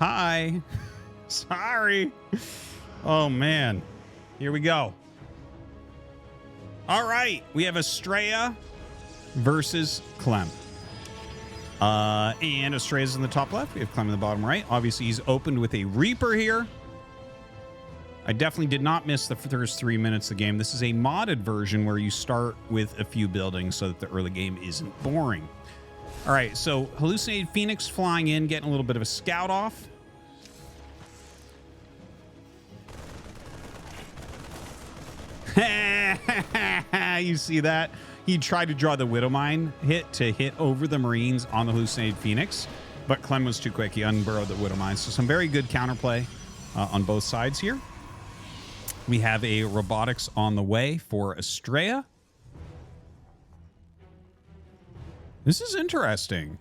Hi. Sorry. Oh, man. Here we go. All right. We have Astrea versus Clem. And Astrea's in the top left. We have Clem in the bottom right. Obviously, he's opened with a Reaper here. I definitely did not miss the first 3 minutes of the game. This is a modded version where you start with a few buildings so that the early game isn't boring. All right, so Hallucinated Phoenix flying in, getting a little bit of a scout off. You see that? He tried to draw the Widowmine hit to hit over the Marines on the Hallucinated Phoenix, but Clem was too quick. He unburrowed the Widowmine. So some very good counterplay on both sides here. We have a robotics on the way for Astrea. This is interesting.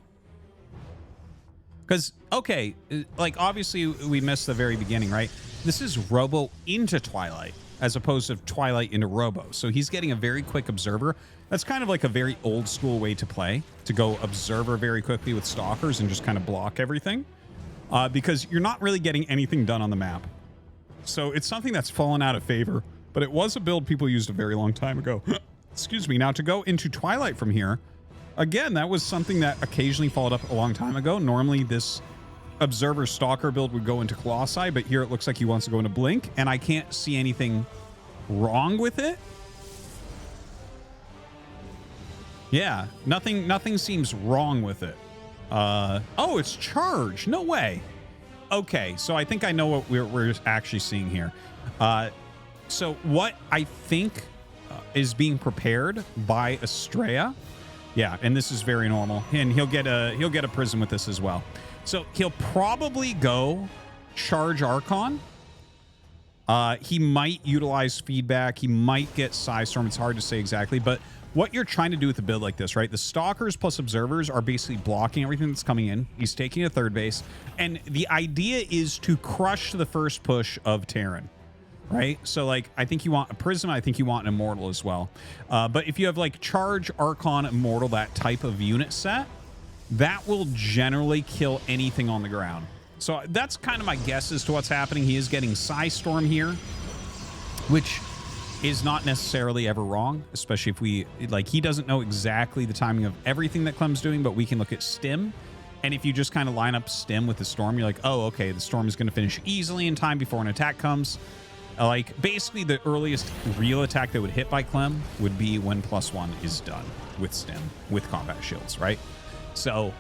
Because, okay, like, obviously we missed the very beginning, right? This is Robo into Twilight, as opposed to Twilight into Robo. So he's getting a very quick Observer. That's kind of like a very old school way to play, to go Observer very quickly with Stalkers and just kind of block everything. Because you're not really getting anything done on the map. So it's something that's fallen out of favor, but it was a build people used a very long time ago. Excuse me. Now to go into Twilight from here, again, that was something that occasionally followed up a long time ago. Normally this Observer Stalker build would go into Colossi, but here it looks like he wants to go into Blink, and I can't see anything wrong with it. Yeah, nothing seems wrong with it. Oh, it's charge. No way. Okay, so I think I know what we're actually seeing here. So what I think is being prepared by Astrea. Yeah, and this is very normal. And he'll get a prism with this as well. So he'll probably go charge Archon. He might utilize feedback. He might get Psystorm. It's hard to say exactly, but what you're trying to do with a build like this, right? The Stalkers plus Observers are basically blocking everything that's coming in. He's taking a third base. And the idea is to crush the first push of Terran, right? So, like, I think you want a Prism. I think you want an Immortal as well. But if you have, like, Charge, Archon, Immortal, that type of unit set, that will generally kill anything on the ground. So that's kind of my guess as to what's happening. He is getting Psystorm here, which is not necessarily ever wrong, especially if we, like, he doesn't know exactly the timing of everything that Clem's doing, but we can look at Stim. And if you just kind of line up Stim with the Storm, you're like, oh, okay, the Storm is going to finish easily in time before an attack comes. Like, basically the earliest real attack that would hit by Clem would be when +1 is done with Stim, with combat shields, right? So,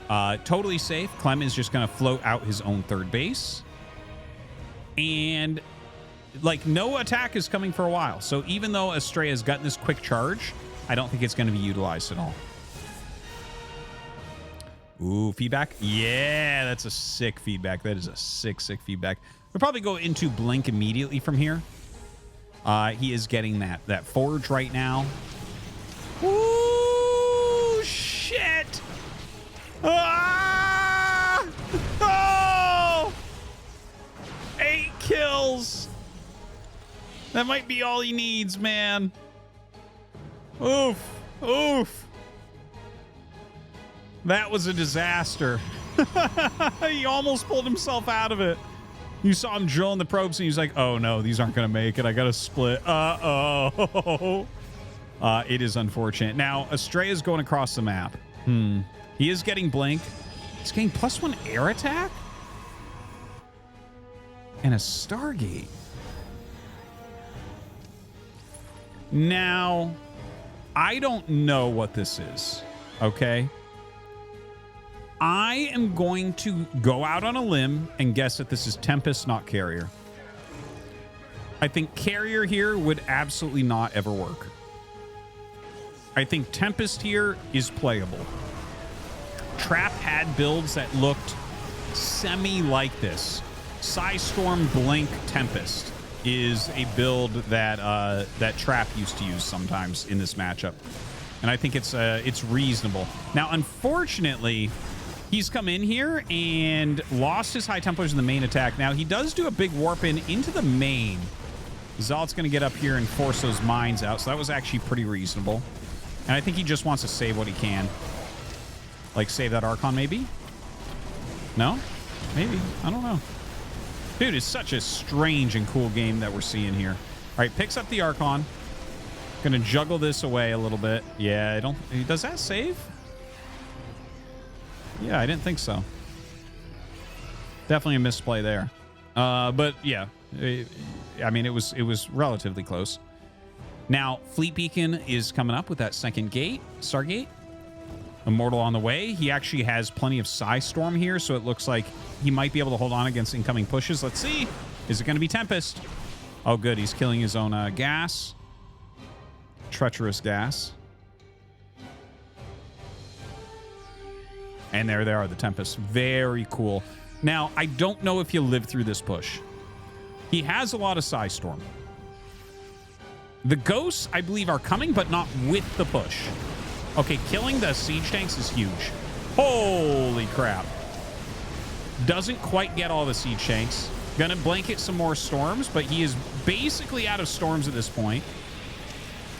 totally safe. Clem is just going to float out his own third base. And, like, no attack is coming for a while. So even though Astrea has gotten this quick charge, I don't think it's going to be utilized at all. Ooh, feedback. Yeah, that's a sick feedback. That is a sick feedback. We'll probably go into Blink immediately from here. He is getting that Forge right now. Ooh, shit. Ah! Oh! 8 kills. That might be all he needs, man. Oof. Oof. That was a disaster. He almost pulled himself out of it. You saw him drilling the probes, and he's like, oh, no, these aren't going to make it. I got to split. Uh-oh. It is unfortunate. Now, Astrea is going across the map. He is getting Blink. He's getting +1 air attack? And a Stargate. Now, I don't know what this is, okay? I am going to go out on a limb and guess that this is Tempest, not Carrier. I think Carrier here would absolutely not ever work. I think Tempest here is playable. Trap had builds that looked semi-like this. Psystorm, Blink, Tempest is a build that that Trap used to use sometimes in this matchup, and I think it's reasonable. Now, unfortunately, he's come in here and lost his High Templars in the main attack. Now, he does do a big warp in into the main. Zalt's going to get up here and force those mines out, so that was actually pretty reasonable. And I think he just wants to save what he can. Like, save that Archon, maybe? No? Maybe. I don't know. Dude, it's such a strange and cool game that we're seeing here. All right, picks up the Archon. Gonna juggle this away a little bit. Yeah, I don't... Does that save? Yeah, I didn't think so. Definitely a misplay there. But yeah, I mean, it was relatively close. Now, Fleet Beacon is coming up with that second gate, Stargate. Immortal on the way. He actually has plenty of Psystorm here, so it looks like he might be able to hold on against incoming pushes. Let's see. Is it going to be Tempest? Oh, good. He's killing his own gas. Treacherous gas. And there they are, the Tempest. Very cool. Now, I don't know if he'll live through this push. He has a lot of Psystorm. The Ghosts, I believe, are coming, but not with the push. Okay, killing the siege tanks is huge. Holy crap. Doesn't quite get all the siege tanks. Gonna blanket some more storms, but he is basically out of storms at this point.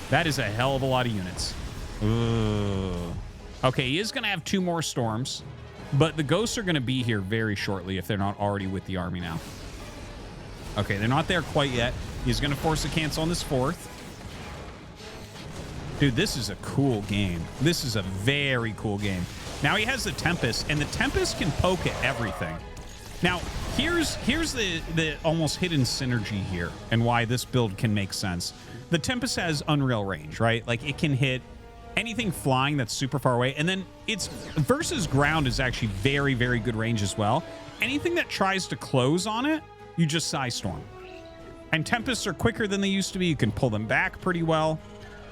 That is a hell of a lot of units. Ugh. Okay, he is gonna have 2 more storms, but the Ghosts are gonna be here very shortly if they're not already with the army now. Okay, they're not there quite yet. He's gonna force a cancel on this 4th. Dude, this is a cool game. This is a very cool game. Now he has the Tempest, and the Tempest can poke at everything. Now, here's the almost hidden synergy here and why this build can make sense. The Tempest has unreal range, right? Like, it can hit anything flying that's super far away, and then its versus ground is actually very, very good range as well. Anything that tries to close on it, you just Psystorm. And Tempests are quicker than they used to be. You can pull them back pretty well.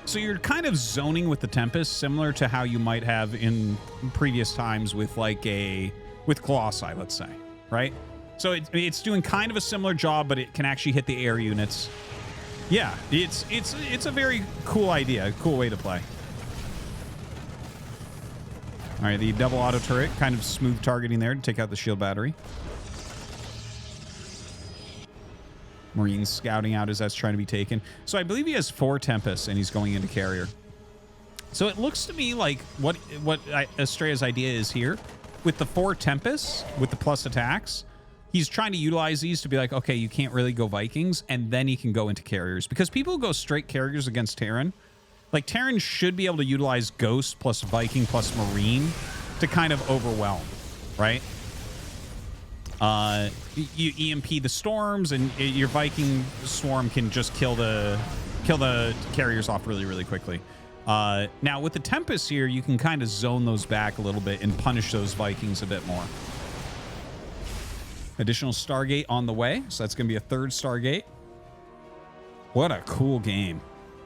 So you're kind of zoning with the Tempest, similar to how you might have in previous times with with Colossi, let's say, right? So it's doing kind of a similar job, but it can actually hit the air units. Yeah, it's a very cool idea, a cool way to play. All right, the double auto turret, kind of smooth targeting there to take out the shield battery. Marines scouting out as that's trying to be taken. So I believe he has 4 Tempests and he's going into carrier. So it looks to me like what Astrea's idea is here with the 4 Tempests with the plus attacks. He's trying to utilize these to be like, okay, you can't really go Vikings, and then he can go into carriers, because people go straight carriers against Terran. Like, Terran should be able to utilize Ghost plus Viking plus Marine to kind of overwhelm, right? You EMP the storms, and your Viking swarm can just kill the carriers off really, really quickly. Now, with the Tempest here, you can kind of zone those back a little bit and punish those Vikings a bit more. Additional Stargate on the way, so that's going to be a 3rd Stargate. What a cool game.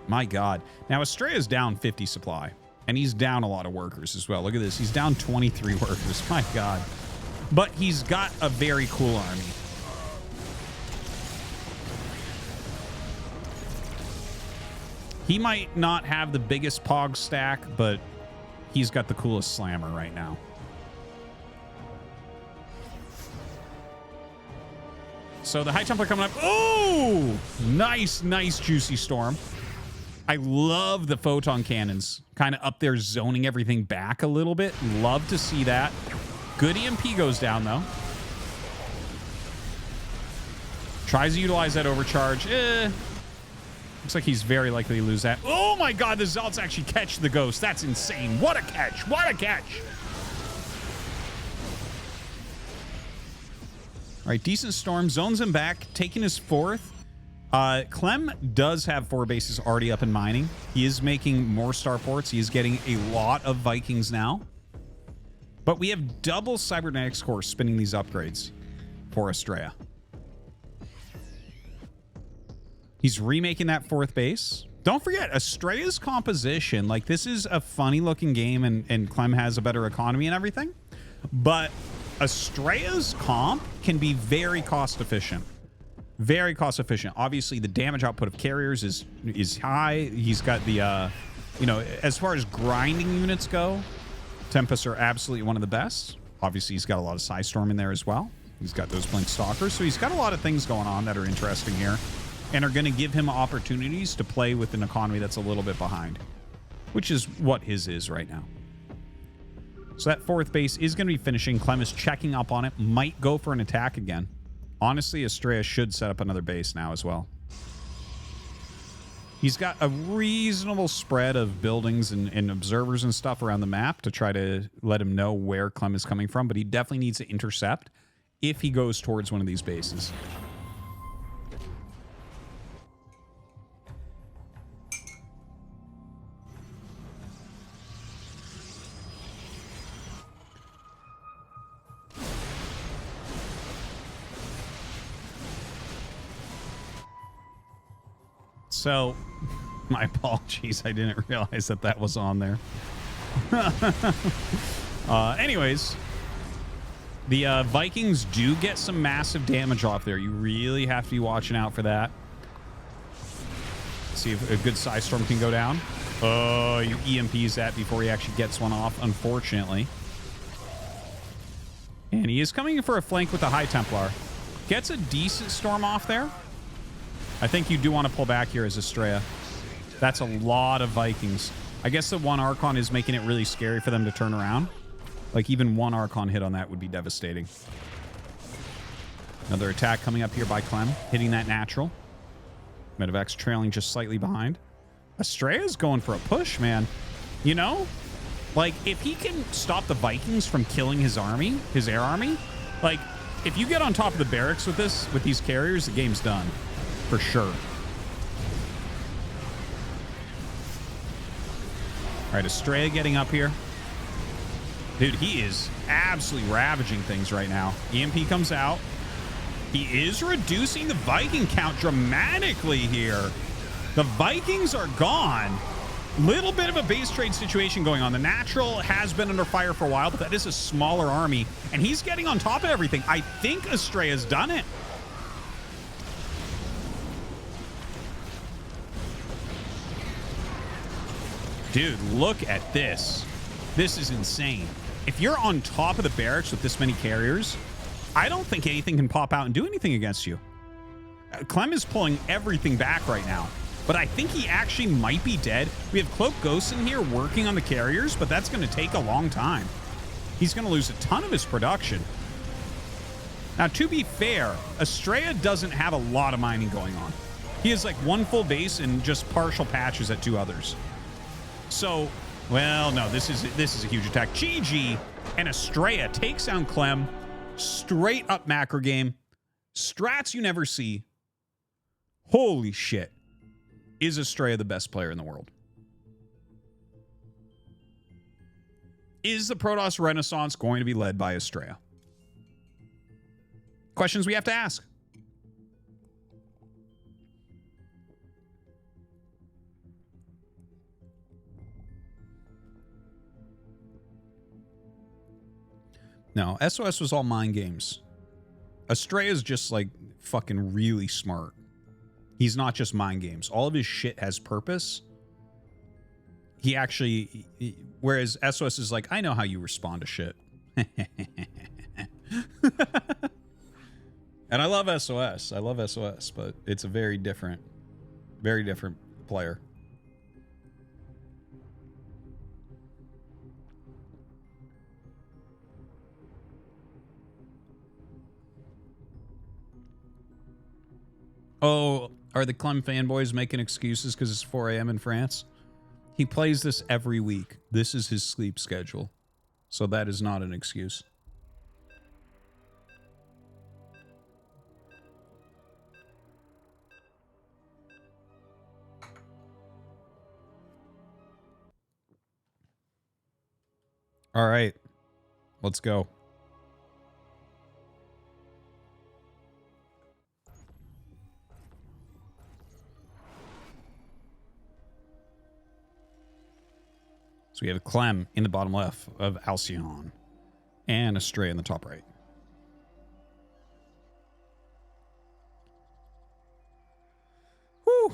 My God. Now, Astrea's down 50 supply, and he's down a lot of workers as well. Look at this. He's down 23 workers. My God. But he's got a very cool army. He might not have the biggest Pog stack, but he's got the coolest slammer right now. So the High Templar coming up. Oh, nice, nice juicy storm. I love the photon cannons kind of up there zoning everything back a little bit. Love to see that. Good EMP goes down, though. Tries to utilize that overcharge. Looks like he's very likely to lose that. Oh, my God. The Zealots actually catch the Ghost. That's insane. What a catch. What a catch. All right, decent storm. Zones him back. Taking his 4th. Clem does have 4 bases already up and mining. He is making more starports. He is getting a lot of Vikings now. But we have double Cybernetics Core spinning these upgrades for Astrea. He's remaking that 4th base. Don't forget, Astrea's composition, like, this is a funny looking game, and Clem has a better economy and everything. But Astrea's comp can be very cost efficient. Very cost efficient. Obviously, the damage output of carriers is high. He's got the, you know, as far as grinding units go, Tempests are absolutely one of the best. Obviously, he's got a lot of Psystorm in there as well. He's got those Blink Stalkers. So he's got a lot of things going on that are interesting here and are going to give him opportunities to play with an economy that's a little bit behind, which is what his is right now. So that 4th base is going to be finishing. Clem is checking up on it. Might go for an attack again. Honestly, Astrea should set up another base now as well. He's got a reasonable spread of buildings and observers and stuff around the map to try to let him know where Clem is coming from, but he definitely needs to intercept if he goes towards one of these bases. So, my apologies. I didn't realize that that was on there. Anyways, the Vikings do get some massive damage off there. You really have to be watching out for that. See if a good Psy Storm can go down. Oh, you EMPs that before he actually gets one off, unfortunately. And he is coming in for a flank with the High Templar. Gets a decent storm off there. I think you do want to pull back here as Astrea. That's a lot of Vikings. I guess the one Archon is making it really scary for them to turn around. Like, even one Archon hit on that would be devastating. Another attack coming up here by Clem, hitting that natural. Medivacs trailing just slightly behind. Astrea's going for a push, man. You know? Like, if he can stop the Vikings from killing his army, his air army, like, if you get on top of the barracks with this, with these carriers, the game's done. For sure. All right, Astrea getting up here. Dude, he is absolutely ravaging things right now. EMP comes out. He is reducing the Viking count dramatically here. The Vikings are gone. Little bit of a base trade situation going on. The natural has been under fire for a while, but that is a smaller army, and he's getting on top of everything. I think Astrea's done it. Dude, look at this. This is insane. If you're on top of the barracks with this many carriers, I don't think anything can pop out and do anything against you. Clem is pulling everything back right now, but I think he actually might be dead. We have Cloak Ghost in here working on the carriers, but that's going to take a long time. He's going to lose a ton of his production. Now, to be fair, Astrea doesn't have a lot of mining going on. He has like one full base and just partial patches at 2 others. So, well, no, this is a huge attack. GG, and Astrea takes down Clem. Straight up macro game. Strats you never see. Holy shit. Is Astrea the best player in the world? Is the Protoss Renaissance going to be led by Astrea? Questions we have to ask. No, SOS was all mind games. Astrea is just like fucking really smart. He's not just mind games. All of his shit has purpose. He actually, whereas SOS is like, I know how you respond to shit. And I love SOS. I love SOS, but it's a very different player. Oh, are the Clem fanboys making excuses because it's 4 a.m. in France? He plays this every week. This is his sleep schedule. So that is not an excuse. All right. Let's go. So we have Clem in the bottom left of Alcyon and Astrea in the top right. Whew.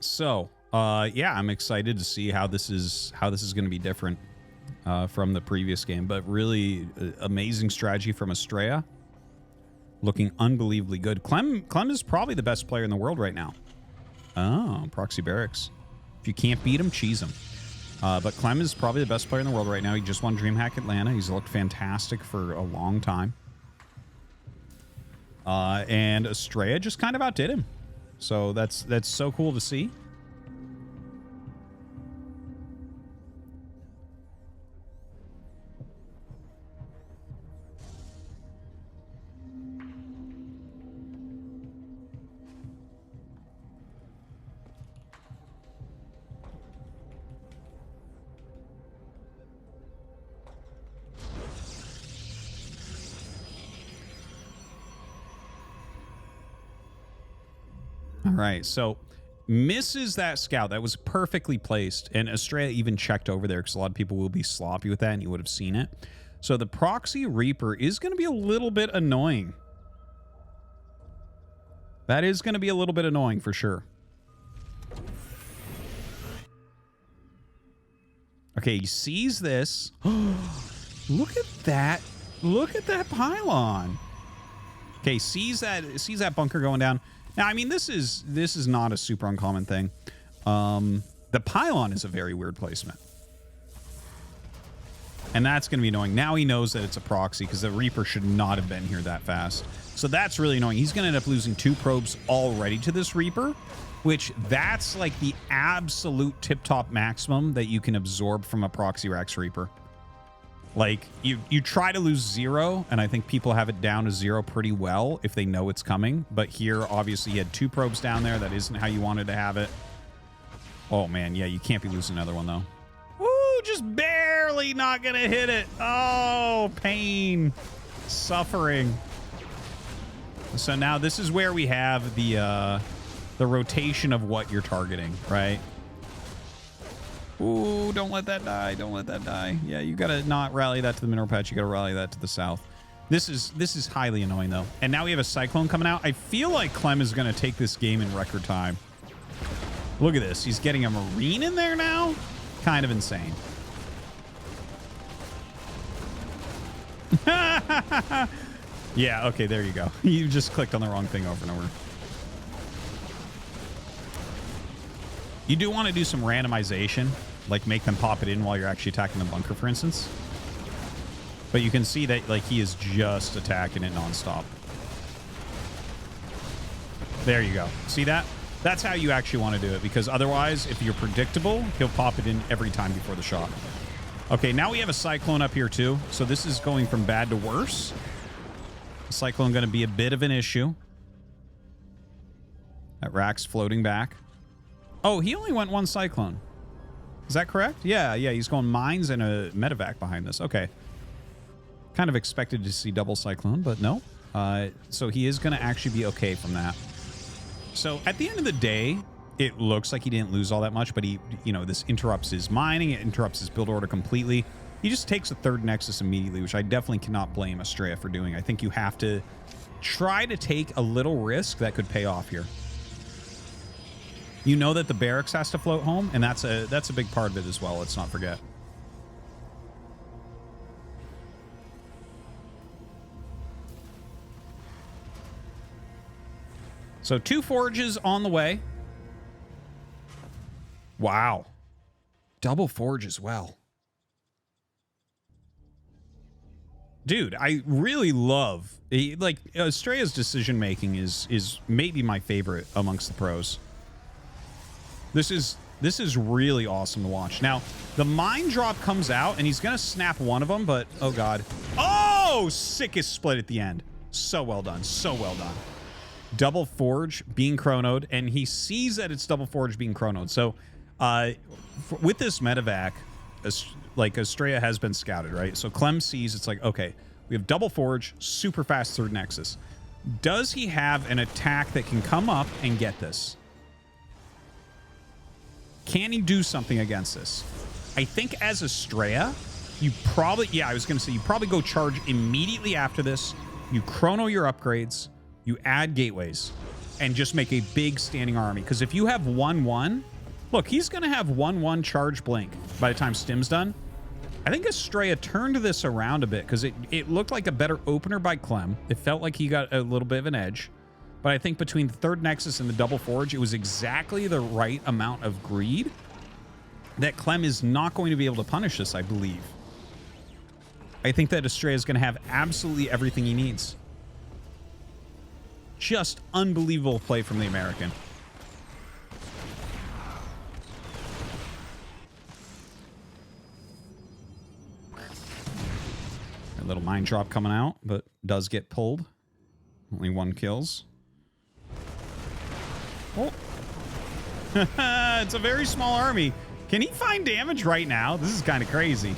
So, yeah, I'm excited to see how this is going to be different. from the previous game, but really amazing strategy from Astrea. Looking unbelievably good. Clem is probably the best player in the world right now. Oh, Proxy Barracks. If you can't beat him, cheese him. But Clem is probably the best player in the world right now. He just won DreamHack Atlanta. He's looked fantastic for a long time. And Astrea just kind of outdid him. So that's so cool to see. All right, so misses that scout. That was perfectly placed, and Astrea even checked over there because a lot of people will be sloppy with that, and you would have seen it. So the Proxy Reaper is going to be a little bit annoying. That is going to be a little bit annoying for sure. Okay, he sees this. Look at that. Look at that pylon. Okay, sees that bunker going down. Now, I mean, this is not a super uncommon thing. The pylon is a very weird placement. And that's going to be annoying. Now he knows that it's a proxy because the Reaper should not have been here that fast. So that's really annoying. He's going to end up losing 2 probes already to this Reaper, which that's like the absolute tip-top maximum that you can absorb from a Proxy Rax Reaper. Like, you try to lose 0, and I think people have it down to 0 pretty well if they know it's coming. But here, obviously, you had 2 probes down there. That isn't how you wanted to have it. Oh, man. Yeah, you can't be losing another one, though. Woo! Just barely not going to hit it. Oh, pain. Suffering. So now this is where we have the rotation of what you're targeting, right? Ooh, don't let that die. Don't let that die. Yeah, you gotta not rally that to the mineral patch. You gotta rally that to the south. This is highly annoying, though. And now we have a Cyclone coming out. I feel like Clem is gonna take this game in record time. Look at this. He's getting a Marine in there now. Kind of insane. Yeah, okay, there you go. You just clicked on the wrong thing over and over. You do want to do some randomization, like make them pop it in while you're actually attacking the bunker, for instance. But you can see that like he is just attacking it nonstop. There you go. See that? That's how you actually want to do it, because otherwise, if you're predictable, he'll pop it in every time before the shot. Okay, now we have a Cyclone up here too. So this is going from bad to worse. The Cyclone going to be a bit of an issue. That Rack's floating back. Oh, he only went 1 Cyclone. Is that correct? Yeah, he's going mines and a medevac behind this. Okay. Kind of expected to see double Cyclone, but no. So he is going to actually be okay from that. So at the end of the day, it looks like he didn't lose all that much, but he, you know, this interrupts his mining, it interrupts his build order completely. He just takes a 3rd Nexus immediately, which I definitely cannot blame Astrea for doing. I think you have to try to take a little risk that could pay off here. You know that the barracks has to float home, and that's a big part of it as well. Let's not forget. So 2 forges on the way. Wow. Double forge as well. Dude, I really love like Astrea's decision making is maybe my favorite amongst the pros. This is really awesome to watch. Now, the mine drop comes out, and he's going to snap one of them, but, oh, God. Oh, sickest split at the end. So well done. So well done. Double Forge being chronoed, and he sees that it's Double Forge being chronoed. So, with this medevac, like, Astrea has been scouted, right? So, Clem sees it's like, okay, we have Double Forge, super fast 3rd Nexus. Does he have an attack that can come up and get this? Can he do something against this? I think as Astrea, you probably, yeah, I was going to say, you probably go charge immediately after this. You chrono your upgrades, you add gateways, and just make a big standing army. Because if you have 1-1, look, he's going to have 1-1 charge blink by the time Stim's done. I think Astrea turned this around a bit because it looked like a better opener by Clem. It felt like he got a little bit of an edge. But I think between the third Nexus and the double Forge, it was exactly the right amount of greed that Clem is not going to be able to punish this, I believe. I think that Astrea is going to have absolutely everything he needs. Just unbelievable play from the American. A little mine drop coming out, but does get pulled. Only 1 kills. Oh. It's a very small army. Can he find damage right now? This is kind of crazy.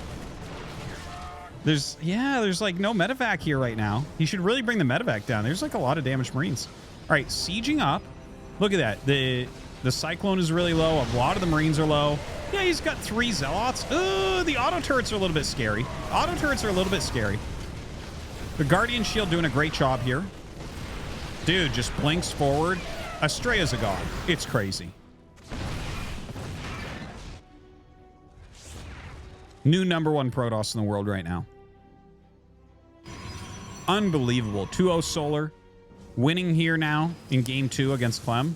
There's like no medevac here right now. He should really bring the medevac down. There's like a lot of damaged Marines. All right, sieging up. Look at that. The Cyclone is really low. A lot of the Marines are low. Yeah, he's got 3 Zealots. Ooh, the auto turrets are a little bit scary. Auto turrets are a little bit scary. The Guardian Shield doing a great job here. Dude just blinks forward. Astrea's a god. It's crazy. New #1 Protoss in the world right now. Unbelievable. 2-0 Solar. Winning here now in game 2 against Clem.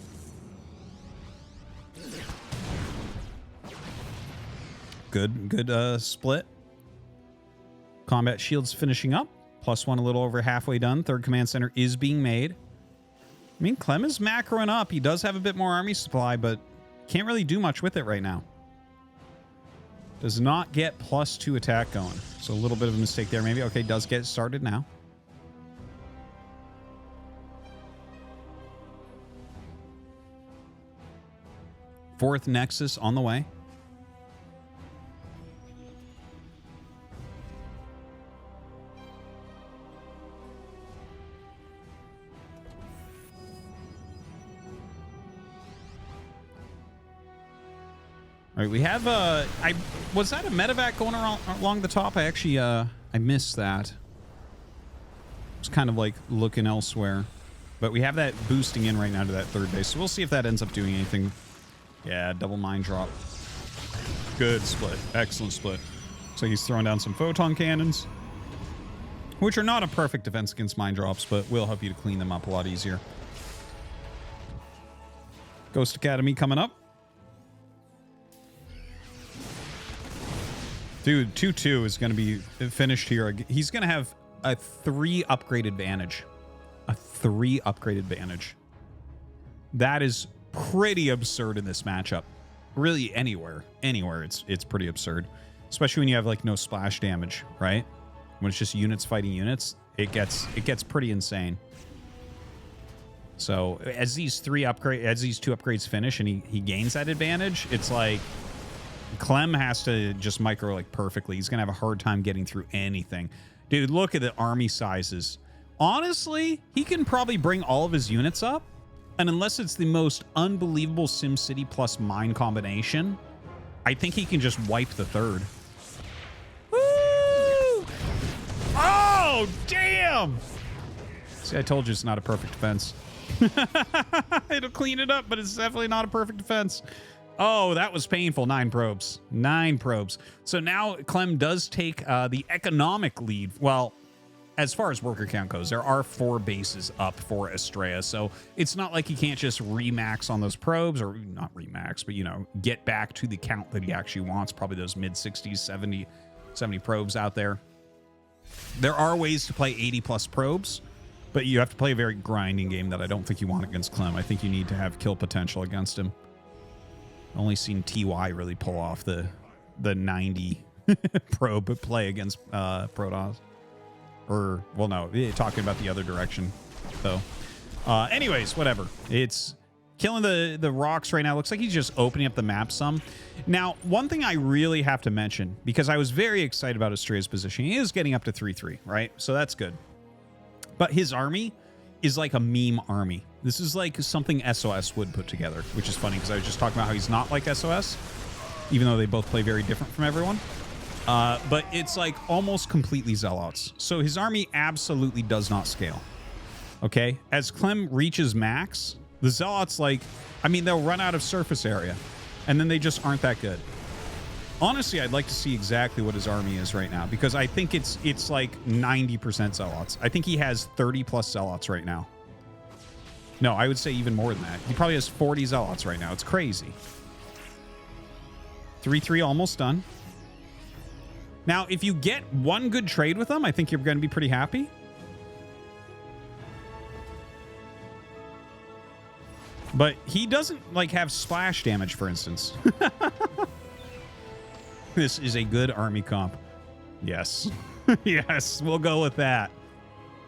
Good split. Combat shields finishing up. +1 a little over halfway done. Third command center is being made. I mean, Clem is macroing up. He does have a bit more army supply, but can't really do much with it right now. Does not get +2 attack going. So a little bit of a mistake there maybe. Okay, does get started now. Fourth Nexus on the way. All right, we have was that a medevac going along the top? I actually I missed that. It's kind of like looking elsewhere. But we have that boosting in right now to that third base. So we'll see if that ends up doing anything. Yeah, double mine drop. Good split. Excellent split. So he's throwing down some photon cannons, which are not a perfect defense against mine drops, but will help you to clean them up a lot easier. Ghost Academy coming up. Dude, 2-2 is going to be finished here. He's going to have a 3 upgrade advantage. A 3 upgrade advantage. That is pretty absurd in this matchup. Really, anywhere. Anywhere, it's pretty absurd. Especially when you have, like, no splash damage, right? When it's just units fighting units, it gets pretty insane. So, as these 2 upgrades finish and he gains that advantage, it's like Clem has to just micro like perfectly. He's gonna have a hard time getting through anything. Dude, look at the army sizes. Honestly, he can probably bring all of his units up, and unless it's the most unbelievable SimCity plus mine combination, I think he can just wipe the third. Woo! Oh, damn! See, I told you it's not a perfect defense. It'll clean it up, but it's definitely not a perfect defense. Oh, that was painful. 9 probes. 9 probes. So now Clem does take the economic lead. Well, as far as worker count goes, there are 4 bases up for Astrea. So it's not like he can't just remax on those probes, or not remax, but, you know, get back to the count that he actually wants. Probably those mid-60s, 70 probes out there. There are ways to play 80-plus probes, but you have to play a very grinding game that I don't think you want against Clem. I think you need to have kill potential against him. Only seen TY really pull off the 90 probe play against Protoss. Or, well, no, talking about the other direction, though. Anyways, whatever. It's killing the rocks right now. Looks like he's just opening up the map some. Now, one thing I really have to mention, because I was very excited about Astrea's position, he is getting up to 3-3, right? So that's good. But his army is like a meme army. This is like something SOS would put together, which is funny because I was just talking about how he's not like SOS, even though they both play very different from everyone. But it's like almost completely Zealots. So his army absolutely does not scale. Okay? As Clem reaches max, the Zealots, like, I mean, they'll run out of surface area, and then they just aren't that good. Honestly, I'd like to see exactly what his army is right now, because I think it's like 90% Zealots. I think he has 30 plus Zealots right now. No, I would say even more than that. He probably has 40 Zealots right now. It's crazy. 3-3 almost done. Now, if you get one good trade with him, I think you're going to be pretty happy. But he doesn't, like, have splash damage, for instance. This is a good army comp. Yes. Yes, we'll go with that.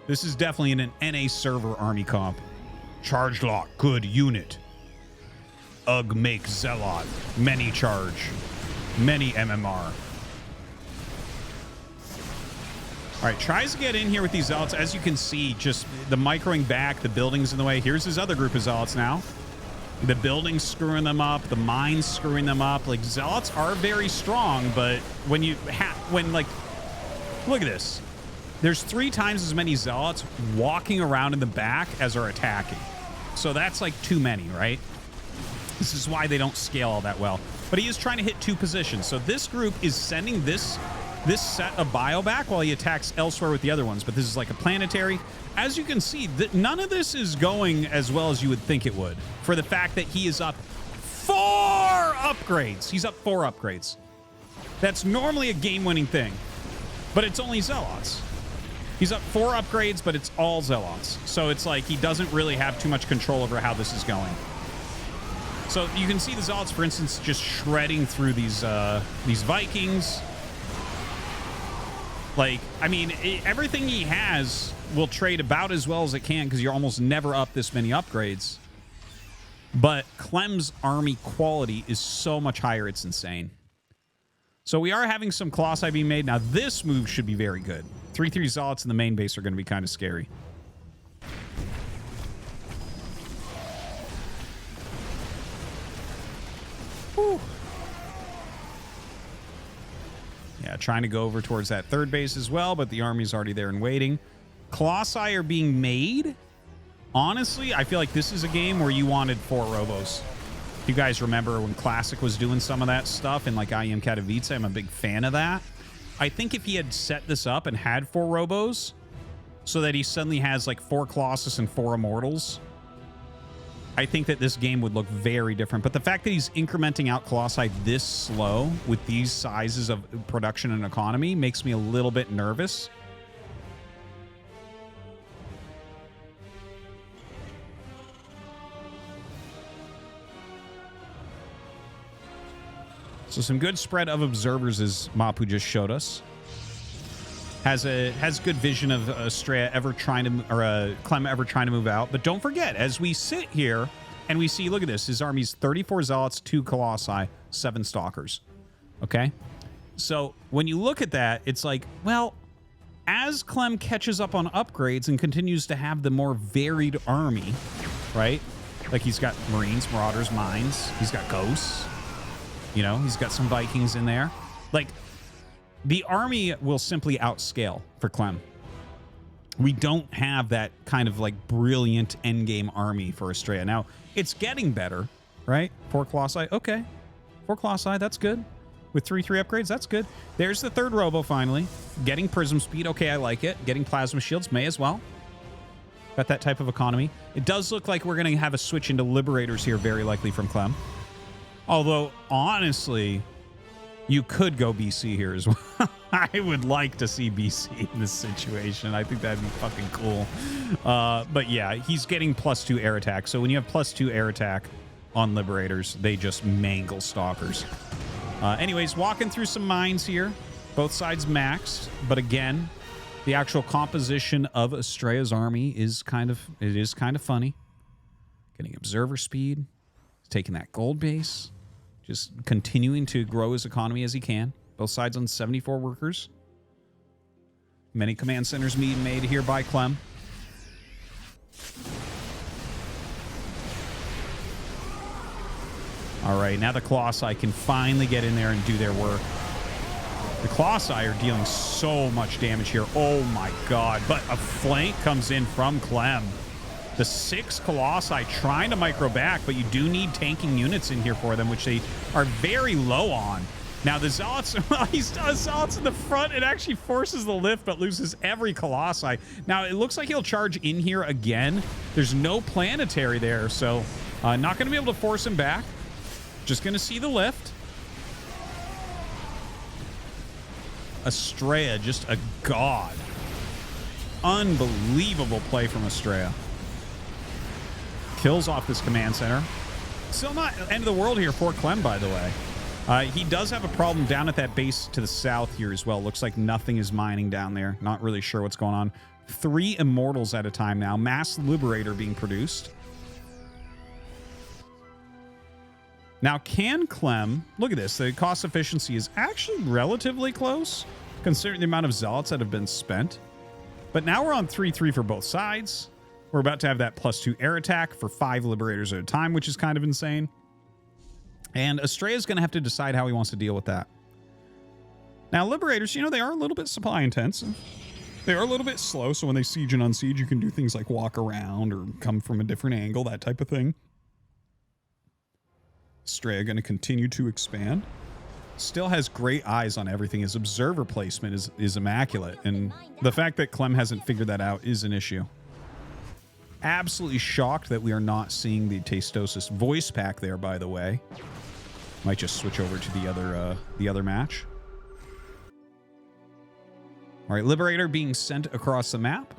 This is definitely an NA server army comp. Charge lock, good unit. Ugh, make Zealot. Many charge. Many MMR. All right, tries to get in here with these Zealots. As you can see, just the microing back, the building's in the way. Here's his other group of Zealots now. The building's screwing them up. The mine's screwing them up. Like, Zealots are very strong, but when you like, look at this. There's 3 times as many Zealots walking around in the back as are attacking. So that's like too many, right? This is why they don't scale all that well. But he is trying to hit 2 positions. So this group is sending this set of bio back while he attacks elsewhere with the other ones. But this is like a planetary. As you can see, none of this is going as well as you would think it would, for the fact that he is up 4 upgrades. He's up 4 upgrades. That's normally a game-winning thing, but it's only Zealots. He's up 4 upgrades, but it's all Zealots. So it's like he doesn't really have too much control over how this is going. So you can see the Zealots, for instance, just shredding through these Vikings. Like, I mean, everything he has will trade about as well as it can, because you're almost never up this many upgrades. But Clem's army quality is so much higher, it's insane. So we are having some Colossi being made. Now, this move should be very good. 3-3 Zealots in the main base are going to be kind of scary. Whew. Yeah, trying to go over towards that third base as well, but the army's already there and waiting. Colossi are being made. Honestly, I feel like this is a game where you wanted 4 Robos. If you guys remember when Classic was doing some of that stuff in like IEM Katowice, I'm a big fan of that. I think if he had set this up and had 4 Robos, so that he suddenly has like 4 Colossus and 4 Immortals, I think that this game would look very different. But the fact that he's incrementing out Colossi this slow with these sizes of production and economy makes me a little bit nervous. So some good spread of observers, as Mapu just showed us. Has good vision of Astrea ever trying to, or Clem ever trying to move out. But don't forget, as we sit here and we see, look at this, his army's 34 Zealots, 2 Colossi, 7 Stalkers. Okay? So when you look at that, it's like, well, as Clem catches up on upgrades and continues to have the more varied army, right? Like he's got Marines, Marauders, Mines. He's got Ghosts. You know, he's got some Vikings in there. Like, the army will simply outscale for Clem. We don't have that kind of like brilliant endgame army for Astrea. Now, it's getting better, right? 4 Colossi, okay. 4 Colossi, that's good. With 3-3 upgrades, that's good. There's the 3rd Robo finally. Getting Prism Speed, okay, I like it. Getting Plasma Shields, may as well. Got that type of economy. It does look like we're going to have a switch into Liberators here, very likely from Clem. Although, honestly, you could go BC here as well. I would like to see BC in this situation. I think that'd be fucking cool. But yeah, he's getting +2 air attack. So when you have +2 air attack on Liberators, they just mangle Stalkers. Anyways, walking through some mines here. Both sides maxed. But again, the actual composition of Astrea's army is kind of funny. Getting observer speed. Taking that gold base. Just continuing to grow his economy as he can. Both sides on 74 workers. Many command centers being made here by Clem. All right, now the Colossi can finally get in there and do their work. The Colossi are dealing so much damage here. Oh my god. But a flank comes in from Clem. The 6 Colossi trying to micro back, but you do need tanking units in here for them, which they are very low on. Now the Zealots, well, he does Zealots in the front. It actually forces the lift, but loses every Colossi. Now it looks like he'll charge in here again. There's no planetary there, so not going to be able to force him back. Just going to see the lift. Astrea, just a god. Unbelievable play from Astrea. Kills off this command center. Still not end of the world here for Clem, by the way. He does have a problem down at that base to the south here as well. Looks like nothing is mining down there. Not really sure what's going on. 3 Immortals at a time now. Mass Liberator being produced. Now, can Clem... Look at this. The cost efficiency is actually relatively close, considering the amount of Zealots that have been spent. But now we're on 3-3 for both sides. We're about to have that +2 air attack for 5 Liberators at a time, which is kind of insane. And Astrea is going to have to decide how he wants to deal with that. Now, Liberators, you know, they are a little bit supply intensive. They are a little bit slow, so when they siege and unsiege, you can do things like walk around or come from a different angle, that type of thing. Astrea going to continue to expand. Still has great eyes on everything. His observer placement is immaculate, and the fact that Clem hasn't figured that out is an issue. Absolutely shocked that we are not seeing the Tastosis voice pack there, by the way. Might just switch over to the other match. All right, Liberator being sent across the map.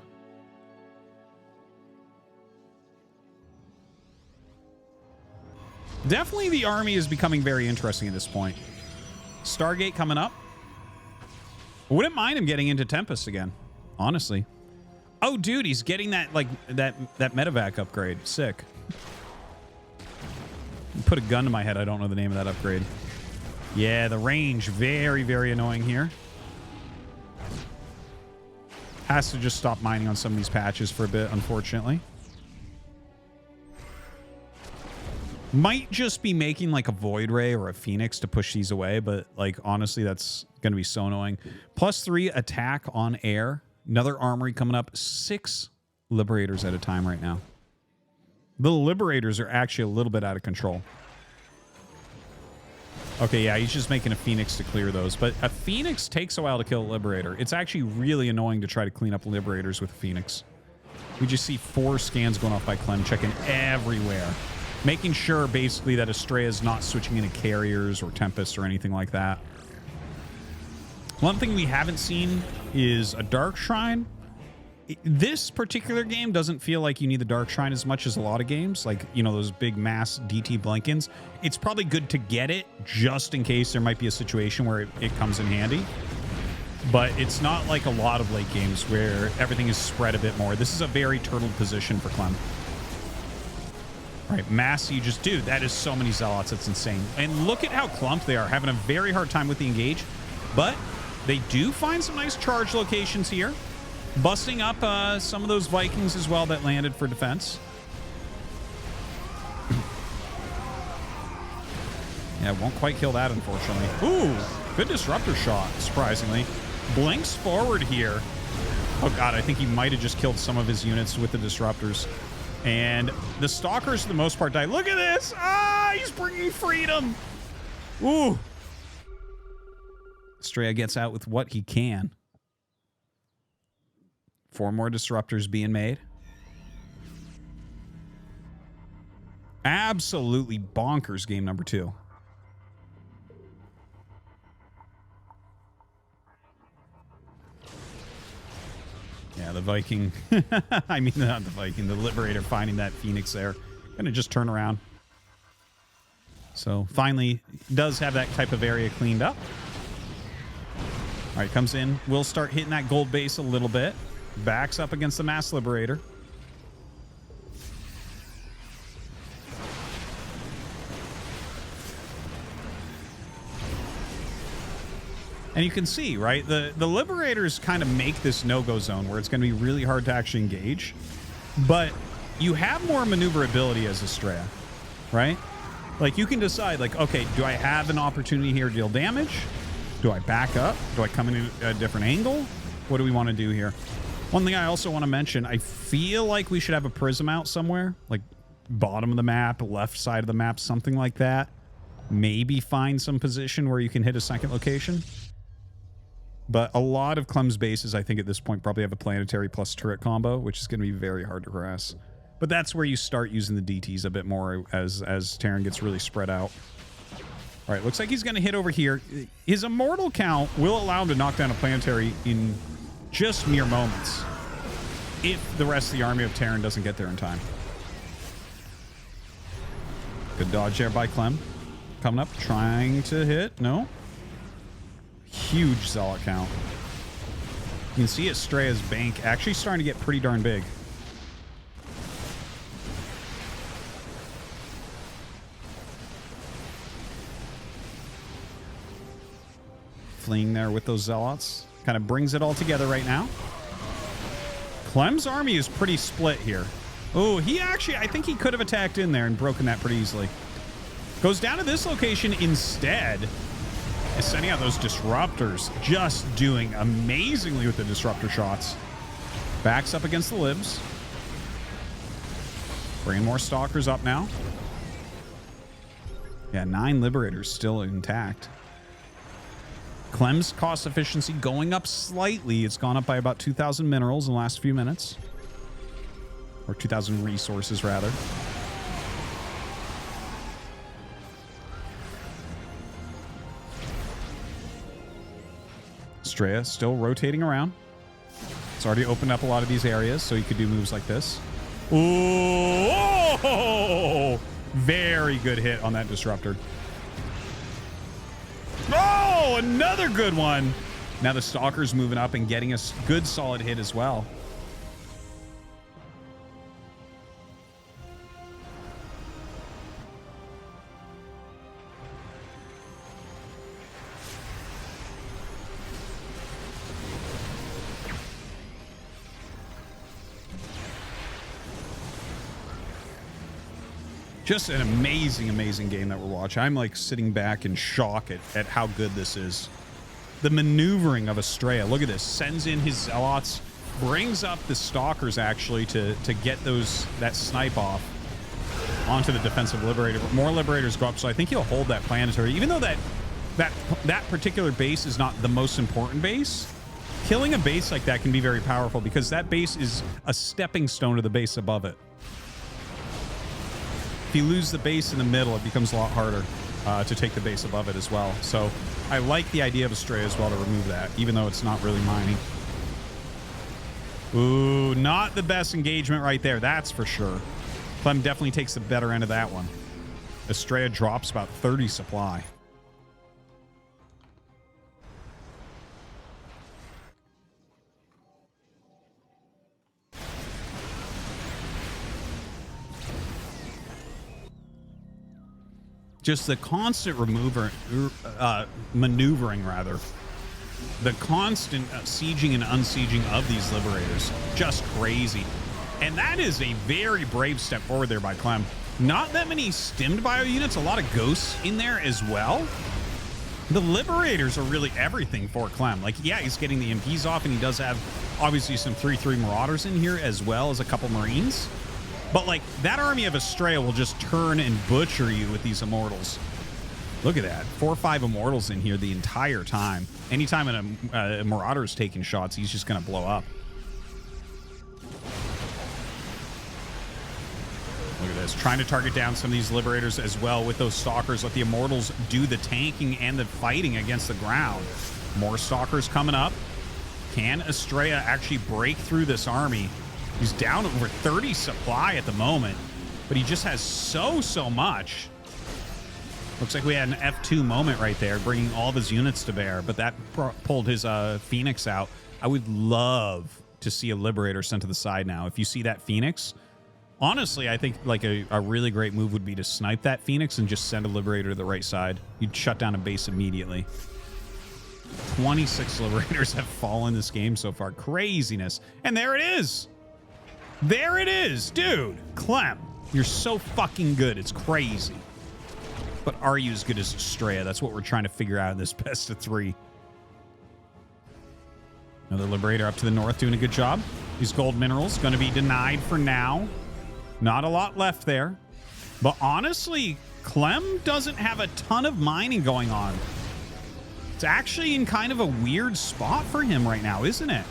Definitely the army is becoming very interesting at this point. Stargate coming up. Wouldn't mind him getting into Tempest again, honestly. Oh, dude, he's getting that, like, that medevac upgrade. Sick. Put a gun to my head. I don't know the name of that upgrade. Yeah, the range. Very, very annoying here. Has to just stop mining on some of these patches for a bit, unfortunately. Might just be making, like, a Void Ray or a Phoenix to push these away, but, like, honestly, that's going to be so annoying. +3 attack on air. Another armory coming up. 6 Liberators at a time right now. The Liberators are actually a little bit out of control. Okay, yeah, he's just making a Phoenix to clear those. But a Phoenix takes a while to kill a Liberator. It's actually really annoying to try to clean up Liberators with a Phoenix. We just see 4 scans going off by Clem, checking everywhere. Making sure, basically, that Astrea is not switching into Carriers or Tempests or anything like that. One thing we haven't seen is a Dark Shrine. This particular game doesn't feel like you need the Dark Shrine as much as a lot of games, like, you know, those big mass DT Blinkins. It's probably good to get it just in case there might be a situation where it comes in handy. But it's not like a lot of late games where everything is spread a bit more. This is a very turtled position for Clem. All right, mass sieges. Dude, that is so many Zealots. It's insane. And look at how clumped they are, having a very hard time with the engage. But they do find some nice charge locations here. Busting up some of those Vikings as well that landed for defense. Yeah, won't quite kill that, unfortunately. Ooh, good disruptor shot, surprisingly. Blinks forward here. Oh, God, I think he might have just killed some of his units with the disruptors. And the Stalkers, for the most part, die. Look at this. Ah, he's bringing freedom. Ooh. Astrea gets out with what he can. 4 more disruptors being made. Absolutely bonkers game number 2. Yeah, the Viking. I mean, not the Viking. The Liberator finding that Phoenix there. Gonna just turn around. So finally does have that type of area cleaned up. All right, comes in. We'll start hitting that gold base a little bit. Backs up against the Mass Liberator. And you can see, right, the Liberators kind of make this no-go zone where it's going to be really hard to actually engage. But you have more maneuverability as Astrea, right? Like, you can decide, like, okay, do I have an opportunity here to deal damage? Do I back up? Do I come in a different angle? What do we want to do here? One thing I also want to mention, I feel like we should have a prism out somewhere, like bottom of the map, left side of the map, something like that. maybe find some position where you can hit a second location. But a lot of Clem's bases, I think at this point, probably have a planetary plus turret combo, which is going to be very hard to harass. But that's where you start using the DTs a bit more as Terran gets really spread out. All right, looks like he's going to hit over here. His immortal count will allow him to knock down a planetary in just mere moments if the rest of the army of Terran doesn't get there in time. Good dodge there by Clem. Coming up, trying to hit. No. Huge zealot count. You can see Astrea's bank actually starting to get pretty darn big. Fleeing there with those zealots. Kind of brings it all together right now. Clem's army is pretty split here. Oh, he actually, I think he could have attacked in there and broken that pretty easily. Goes down to this location instead. Is sending out those disruptors. Just doing amazingly with the disruptor shots. Backs up against the libs. Bringing more stalkers up now. Yeah, 9 liberators still intact. Clem's cost efficiency going up slightly. It's gone up by about 2,000 minerals in the last few minutes. Or 2,000 resources, rather. Astrea still rotating around. It's already opened up a lot of these areas, so he could do moves like this. Oh! Very good hit on that disruptor. Oh, another good one. Now the stalker's moving up and getting a good solid hit as well. Just an amazing, amazing game that we're watching. I'm like sitting back in shock at how good this is. The maneuvering of Astrea. Look at this. Sends in his zealots. Brings up the stalkers actually to get that snipe off onto the defensive liberator. But more liberators go up, so I think he'll hold that planetary. Even though that particular base is not the most important base, killing a base like that can be very powerful because that base is a stepping stone to the base above it. If you lose the base in the middle, it becomes a lot harder to take the base above it as well. So I like the idea of Astrea as well to remove that, even though it's not really mining. Ooh, not the best engagement right there, that's for sure. Clem definitely takes the better end of that one. Astrea drops about 30 supply. Just the constant maneuvering, rather. The constant sieging and unsieging of these liberators. Just crazy. And that is a very brave step forward there by Clem. Not that many stimmed bio units, a lot of ghosts in there as well. The liberators are really everything for Clem. Like, yeah, he's getting the MPs off, and he does have, obviously, some 3/3 Marauders in here, as well as a couple Marines. But, like, that army of Astrea will just turn and butcher you with these Immortals. Look at that. 4 or 5 Immortals in here the entire time. Anytime a Marauder is taking shots, he's just going to blow up. Look at this. Trying to target down some of these Liberators as well with those Stalkers. Let the Immortals do the tanking and the fighting against the ground. More Stalkers coming up. Can Astrea actually break through this army? He's down over 30 supply at the moment, but he just has so much. Looks like we had an F2 moment right there, bringing all of his units to bear, but that pulled his Phoenix out. I would love to see a Liberator sent to the side now. If you see that Phoenix, honestly, I think like a really great move would be to snipe that Phoenix and just send a Liberator to the right side. You'd shut down a base immediately. 26 Liberators have fallen this game so far. Craziness. And there it is. There it is, dude. Clem, you're so fucking good. It's crazy. But are you as good as Astrea? That's what we're trying to figure out in this best of 3. Another Liberator up to the north doing a good job. These gold minerals going to be denied for now. Not a lot left there. But honestly, Clem doesn't have a ton of mining going on. It's actually in kind of a weird spot for him right now, isn't it?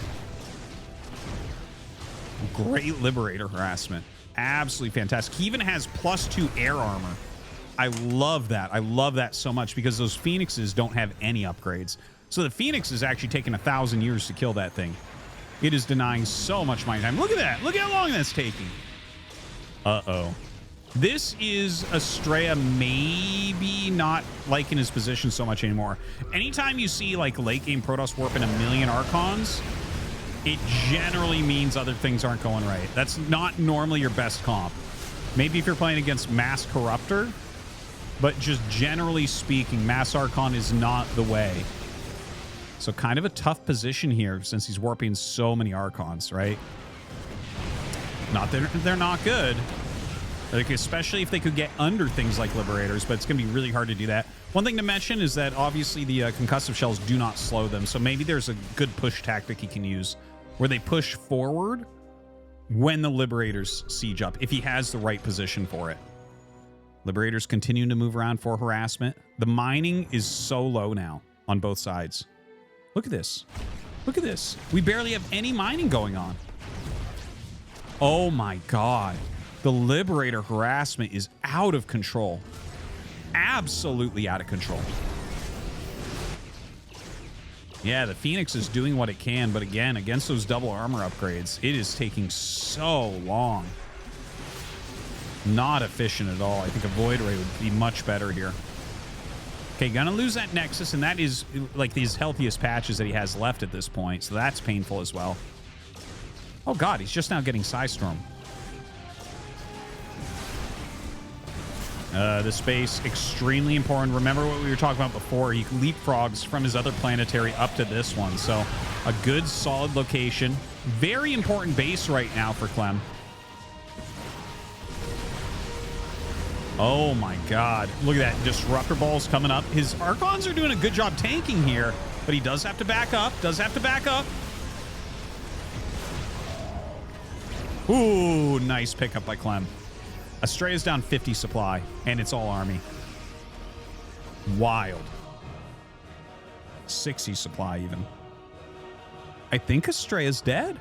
Great Liberator harassment. Absolutely fantastic. He even has +2 air armor. I love that. I love that so much because those Phoenixes don't have any upgrades. So the Phoenix is actually taking 1,000 years to kill that thing. It is denying so much mining time. Look at that. Look how long that's taking. Uh-oh. This is Astrea maybe not liking his position so much anymore. Anytime you see like late game Protoss warping 1,000,000 Archons, it generally means other things aren't going right. That's not normally your best comp. Maybe if you're playing against Mass Corruptor, but just generally speaking, Mass Archon is not the way. So kind of a tough position here since he's warping so many Archons, right? Not that they're not good. Like, especially if they could get under things like Liberators, but it's going to be really hard to do that. One thing to mention is that obviously the concussive shells do not slow them, so maybe there's a good push tactic he can use where they push forward when the Liberators siege up, if he has the right position for it. Liberators continuing to move around for harassment. The mining is so low now on both sides. Look at this. Look at this. We barely have any mining going on. Oh my God. The Liberator harassment is out of control. Absolutely out of control. Yeah, the Phoenix is doing what it can, but again, against those double armor upgrades, it is taking so long. Not efficient at all. I think a Void Ray would be much better here. Okay, gonna lose that Nexus, and that is like these healthiest patches that he has left at this point, so that's painful as well. Oh God, he's just now getting Psystorm. The space, extremely important. Remember what we were talking about before. He leapfrogs from his other planetary up to this one. So a good, solid location. Very important base right now for Clem. Oh my God. Look at that. Disruptor balls coming up. His Archons are doing a good job tanking here, but he does have to back up. Does have to back up. Ooh, nice pickup by Clem. Astrea's down 50 supply, and it's all army. Wild. 60 supply, even. I think Astrea's dead.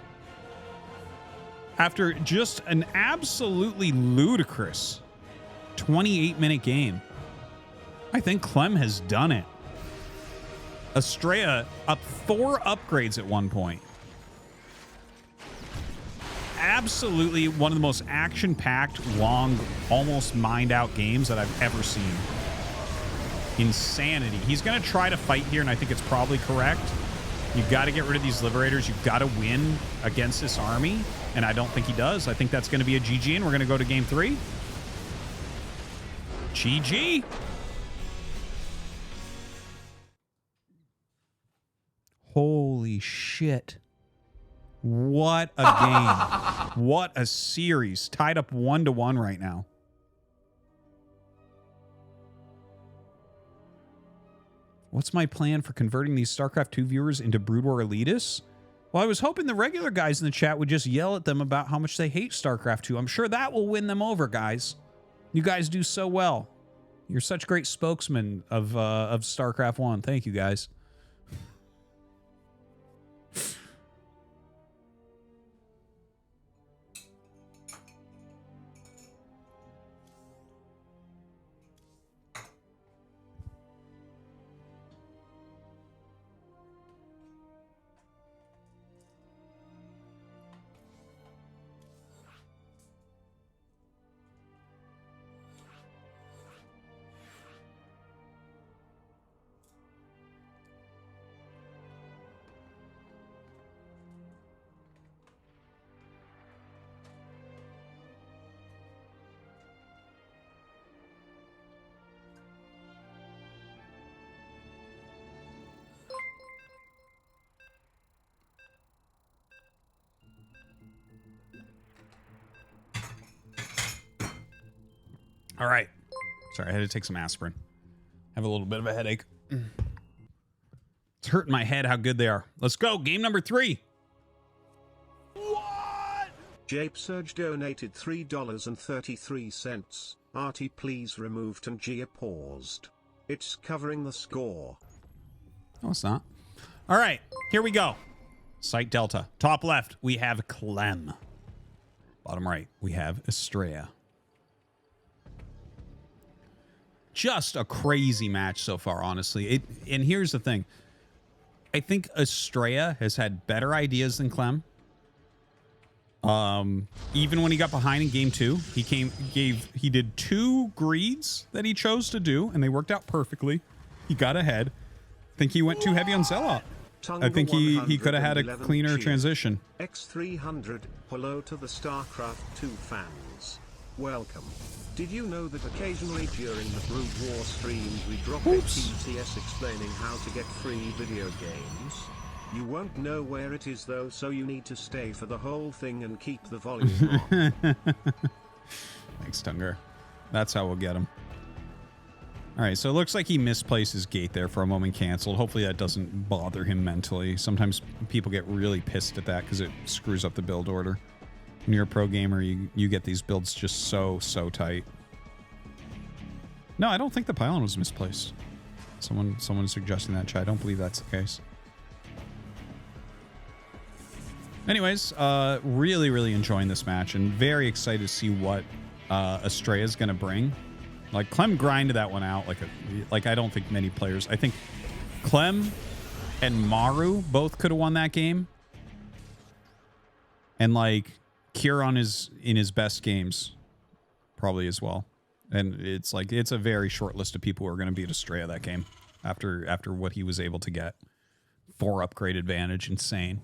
After just an absolutely ludicrous 28-minute game, I think Clem has done it. Astrea up 4 upgrades at one point. Absolutely one of the most action-packed, long, almost mined-out games that I've ever seen. Insanity. He's going to try to fight here, and I think it's probably correct. You've got to get rid of these Liberators. You've got to win against this army, and I don't think he does. I think that's going to be a GG, and we're going to go to Game 3. GG. Holy shit. What a game. What a series. Tied up 1-1 right now. What's my plan for converting these StarCraft 2 viewers into Brood War elitists? Well, I was hoping the regular guys in the chat would just yell at them about how much they hate StarCraft 2. I'm sure that will win them over, guys. You guys do so well. You're such great spokesmen of StarCraft 1. Thank you, guys. All right. Sorry, I had to take some aspirin. I have a little bit of a headache. It's hurting my head how good they are. Let's go. Game number 3. What? Jape Surge donated $3.33. Artie, please remove Tangia paused. It's covering the score. No, it's not. All right, here we go. Site Delta. Top left, we have Clem. Bottom right, we have Astrea. Just a crazy match so far, honestly. And here's the thing. I think Astrea has had better ideas than Clem. Even when he got behind in game 2, he did 2 greeds that he chose to do, and they worked out perfectly. He got ahead. I think he went too heavy on Zealot. I think he could have had a cleaner transition. X300, hello to the StarCraft 2 fans. Welcome. Did you know that occasionally during the Brood War streams we drop a TTS explaining how to get free video games? You won't know where it is though, so you need to stay for the whole thing and keep the volume on. Thanks, Tunger. That's how we'll get him. All right, so it looks like he misplaced his gate there for a moment, canceled. Hopefully that doesn't bother him mentally. Sometimes people get really pissed at that because it screws up the build order. When you're a pro gamer, you get these builds just so tight. No, I don't think the pylon was misplaced. Someone is suggesting that, chat. I don't believe that's the case. Anyways, really enjoying this match and very excited to see what Astrea is going to bring. Like, Clem grinded that one out like I don't think many players. I think Clem and Maru both could have won that game. And like Kieran is in his best games probably as well. And it's like it's a very short list of people who are going to beat Astrea that game after what he was able to get. 4 upgrade advantage, insane.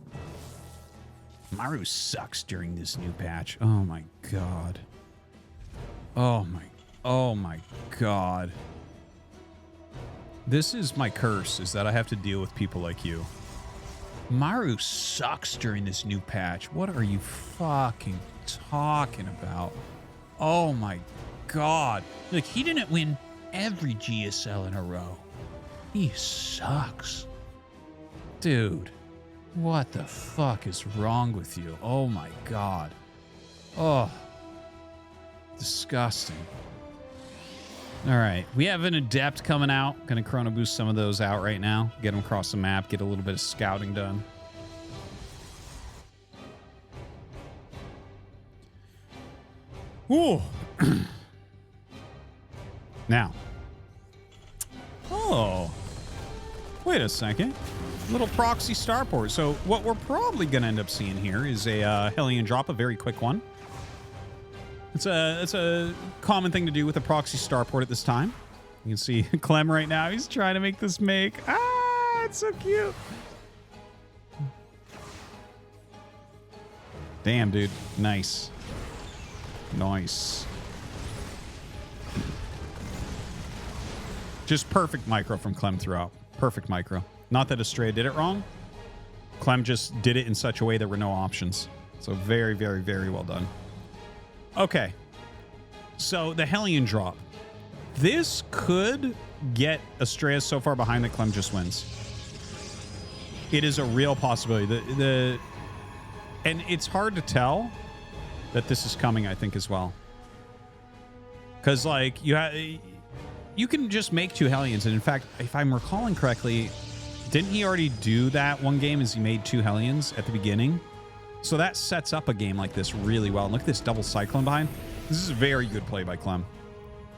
Maru sucks during this new patch. Oh my god. Oh my god. This is my curse, is that I have to deal with people like you. Maru sucks during this new patch. What are you fucking talking about? Oh my god. Look, he didn't win every GSL in a row. He sucks. Dude, what the fuck is wrong with you? Oh my god. Oh. Disgusting. Alright, we have an Adept coming out. Gonna Chrono Boost some of those out right now. Get them across the map, get a little bit of scouting done. Ooh. Now. Oh. Wait a second. Little proxy starport. So what we're probably gonna end up seeing here is a Hellion drop, a very quick one. It's a common thing to do with a proxy starport at this time. You can see Clem right now. He's trying to make this make. Ah, it's so cute. Damn, dude. Nice. Nice. Just perfect micro from Clem throughout. Perfect micro. Not that Astrea did it wrong. Clem just did it in such a way there were no options. So very well done. Okay. So the Hellion drop. This could get Astrea so far behind that Clem just wins. It is a real possibility. And it's hard to tell that this is coming, I think, as well. Because, like, you can just make 2 Hellions. And in fact, if I'm recalling correctly, didn't he already do that one game as he made 2 Hellions at the beginning? So that sets up a game like this really well. And look at this double Cyclone behind. This is a very good play by Clem.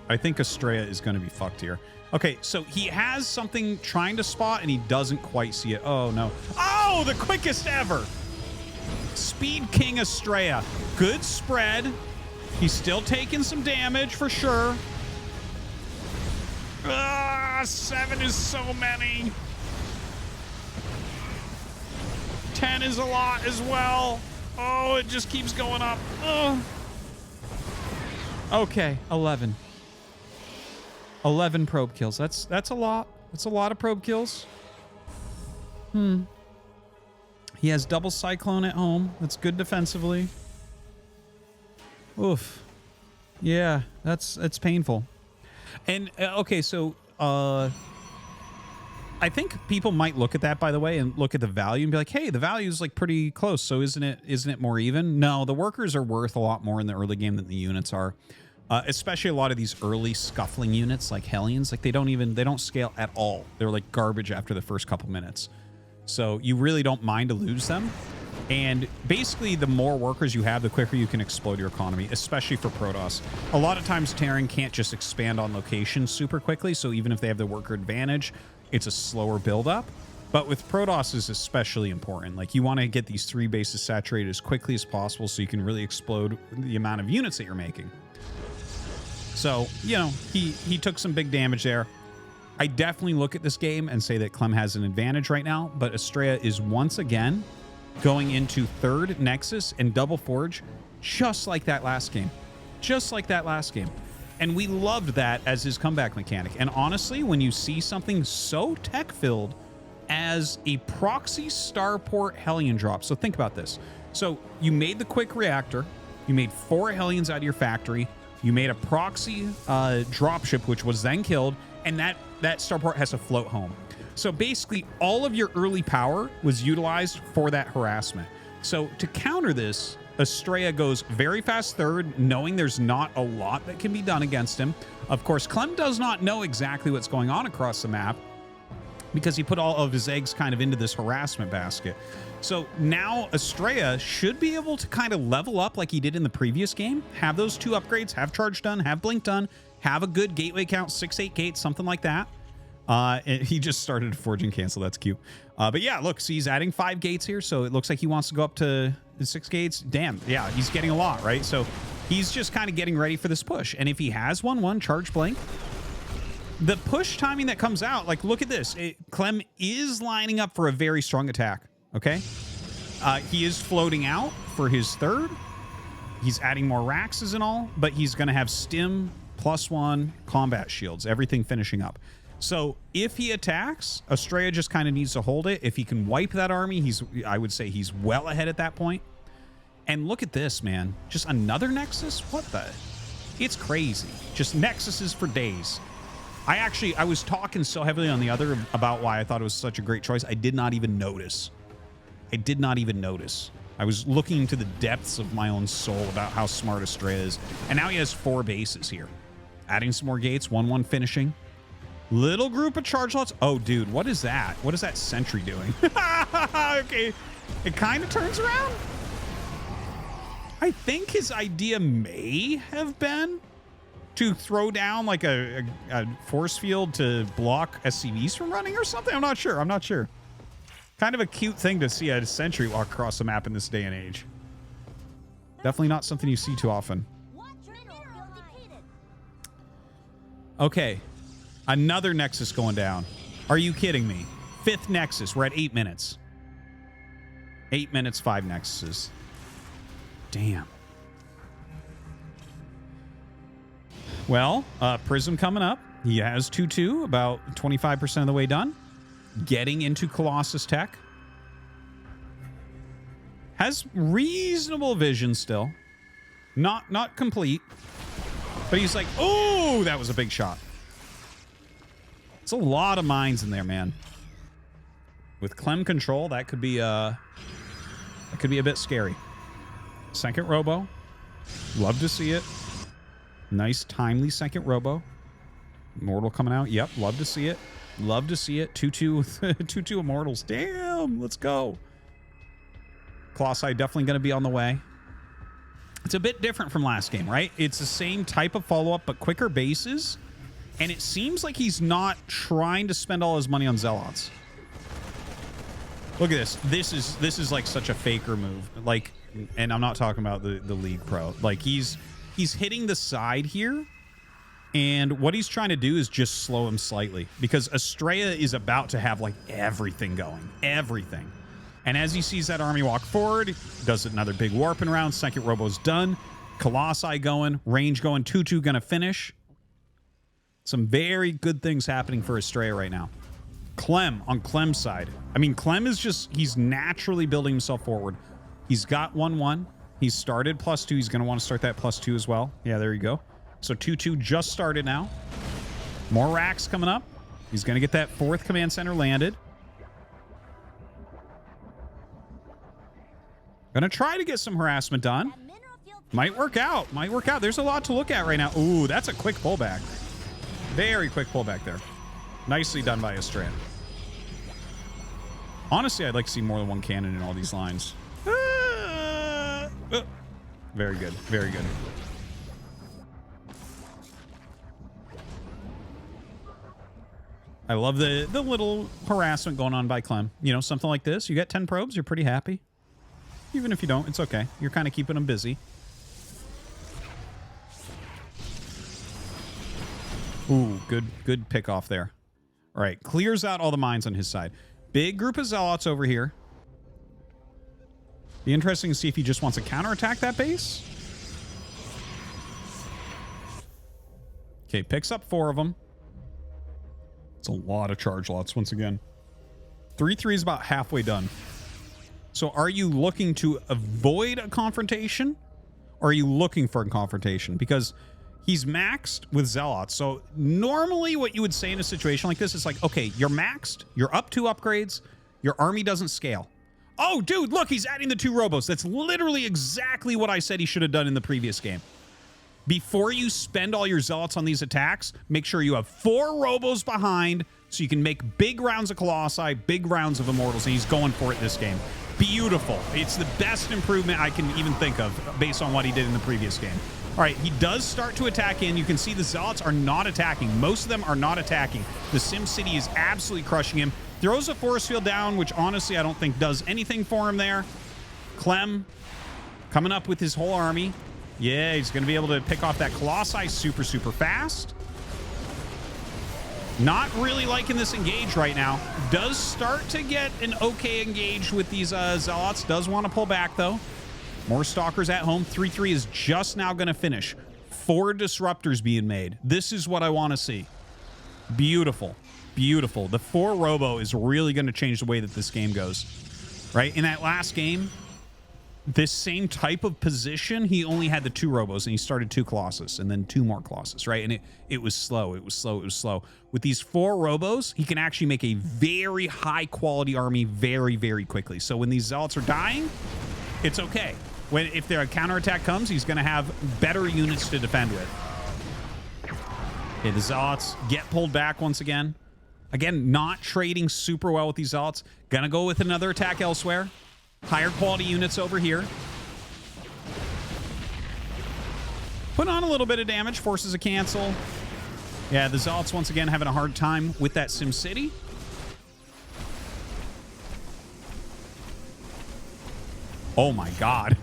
I think Astrea is going to be fucked here. Okay, so he has something trying to spot, and he doesn't quite see it. Oh, no. Oh, the quickest ever! Speed King Astrea. Good spread. He's still taking some damage for sure. 7 is so many. 10 is a lot as well. Oh, it just keeps going up. Ugh. Okay, 11. 11 probe kills. That's a lot. That's a lot of probe kills. He has double Cyclone at home. That's good defensively. Oof. Yeah, that's painful. And okay, so I think people might look at that, by the way, and look at the value and be like, hey, the value is like pretty close. So isn't it more even? No, the workers are worth a lot more in the early game than the units are. Especially a lot of these early scuffling units like Hellions, like they don't scale at all. They're like garbage after the first couple minutes. So you really don't mind to lose them. And basically, the more workers you have, the quicker you can explode your economy, especially for Protoss. A lot of times, Terran can't just expand on location super quickly, so even if they have the worker advantage, it's a slower build-up. But with Protoss, is especially important. Like, you want to get these 3 bases saturated as quickly as possible so you can really explode the amount of units that you're making. So, you know, he took some big damage there. I definitely look at this game and say that Clem has an advantage right now, but Astrea is once again going into 3rd Nexus and double Forge, just like that last game. Just like that last game. And we loved that as his comeback mechanic. And honestly, when you see something so tech-filled as a proxy starport Hellion drop, so think about this. So you made the quick reactor, you made 4 Hellions out of your factory, you made a proxy dropship, which was then killed, and that starport has to float home. So basically, all of your early power was utilized for that harassment. So to counter this, Astrea goes very fast 3rd, knowing there's not a lot that can be done against him. Of course, Clem does not know exactly what's going on across the map because he put all of his eggs kind of into this harassment basket. So now Astrea should be able to kind of level up like he did in the previous game, have those 2 upgrades, have charge done, have blink done, have a good gateway count, 6-8 gates, something like that. And he just started to forge and cancel. That's cute. But yeah, look, see, he's adding 5 gates here. So it looks like he wants to go up to 6 gates. Damn. Yeah, he's getting a lot, right? So he's just kind of getting ready for this push. And if he has 1-1 charge blink, the push timing that comes out, like, look at this. Clem is lining up for a very strong attack. Okay. He is floating out for his 3rd. He's adding more Raxes and all, but he's going to have stim +1 combat shields, everything finishing up. So if he attacks, Astrea just kind of needs to hold it. If he can wipe that army, I would say he's well ahead at that point. And look at this, man. Just another Nexus? What the? It's crazy. Just Nexuses for days. I was talking so heavily on the other about why I thought it was such a great choice. I did not even notice. I was looking into the depths of my own soul about how smart Astrea is. And now he has 4 bases here. Adding some more gates, 1-1 finishing. Little group of charge lots. Oh, dude, what is that? What is that sentry doing? Okay, it kind of turns around. I think his idea may have been to throw down like a force field to block SCVs from running or something. I'm not sure. Kind of a cute thing to see a sentry walk across the map in this day and age. Definitely not something you see too often. Okay. Another Nexus going down. Are you kidding me? 5th Nexus. We're at 8 minutes. 8 minutes, 5 Nexuses. Damn. Well, Prism coming up. He has 2-2, about 25% of the way done. Getting into Colossus tech. Has reasonable vision still. Not complete. But he's like, oh, that was a big shot. It's a lot of mines in there, man. With Clem control, that could be a bit scary. 2nd robo. Love to see it. Nice timely 2nd robo. Immortal coming out. Yep, love to see it. 2-2 immortals. Damn, let's go. Colossi definitely going to be on the way. It's a bit different from last game, right? It's the same type of follow-up, but quicker bases. And it seems like he's not trying to spend all his money on Zealots. Look at this. This is like such a faker move. Like, and I'm not talking about the League Pro. Like, he's hitting the side here. And what he's trying to do is just slow him slightly. Because Astrea is about to have, like, everything going. Everything. And as he sees that army walk forward, does another big warping round. 2nd robo's done. Colossi going. Range going. 2-2 going to finish. Some very good things happening for Astrea right now. Clem on Clem's side. I mean, Clem is just, he's naturally building himself forward. He's got 1-1. He's started +2. He's going to want to start that +2 as well. Yeah, there you go. So 2-2 just started now. More racks coming up. He's going to get that 4th command center landed. Going to try to get some harassment done. Might work out. Might work out. There's a lot to look at right now. Ooh, that's a quick pullback. Very quick pullback there. Nicely done by Astrea. Honestly, I'd like to see more than one cannon in all these lines. Very good. Very good. I love the little harassment going on by Clem. You know, something like this. You get 10 probes, you're pretty happy. Even if you don't, it's okay. You're kind of keeping them busy. Ooh, good pick off there. All right, clears out all the mines on his side. Big group of zealots over here. Be interesting to see if he just wants to counterattack that base. Okay, picks up 4 of them. It's a lot of charge lots once again. 3-3 is about halfway done. So are you looking to avoid a confrontation? Or are you looking for a confrontation? Because he's maxed with zealots. So normally what you would say in a situation like this is like, okay, you're maxed, you're up 2 upgrades, your army doesn't scale. Oh, dude, look, he's adding the 2 robos. That's literally exactly what I said he should have done in the previous game. Before you spend all your zealots on these attacks, make sure you have 4 robos behind so you can make big rounds of Colossi, big rounds of Immortals, and he's going for it this game. Beautiful. It's the best improvement I can even think of based on what he did in the previous game. All right, he does start to attack in. You can see the zealots are not attacking. Most of them are not attacking. The Sim City is absolutely crushing him. Throws a force field down, which honestly I don't think does anything for him there. Clem coming up with his whole army. Yeah, he's going to be able to pick off that Colossi super fast. Not really liking this engage right now. Does start to get an okay engage with these zealots. Does want to pull back, though. More stalkers at home. 3-3 is just now going to finish. 4 disruptors being made. This is what I want to see. Beautiful. Beautiful. The 4 robo is really going to change the way that this game goes. Right? In that last game, this same type of position, he only had the 2 robos, and he started 2 Colossus, and then 2 more Colossus, right? And it was slow. It was slow. It was slow. With these 4 robos, he can actually make a very high-quality army very quickly. So when these zealots are dying, it's okay. If their counterattack comes, he's going to have better units to defend with. Okay, the zealots get pulled back once again. Again, not trading super well with these zealots. Gonna go with another attack elsewhere. Higher quality units over here. Put on a little bit of damage. Forces a cancel. Yeah, the zealots once again having a hard time with that Sim City. Oh my god.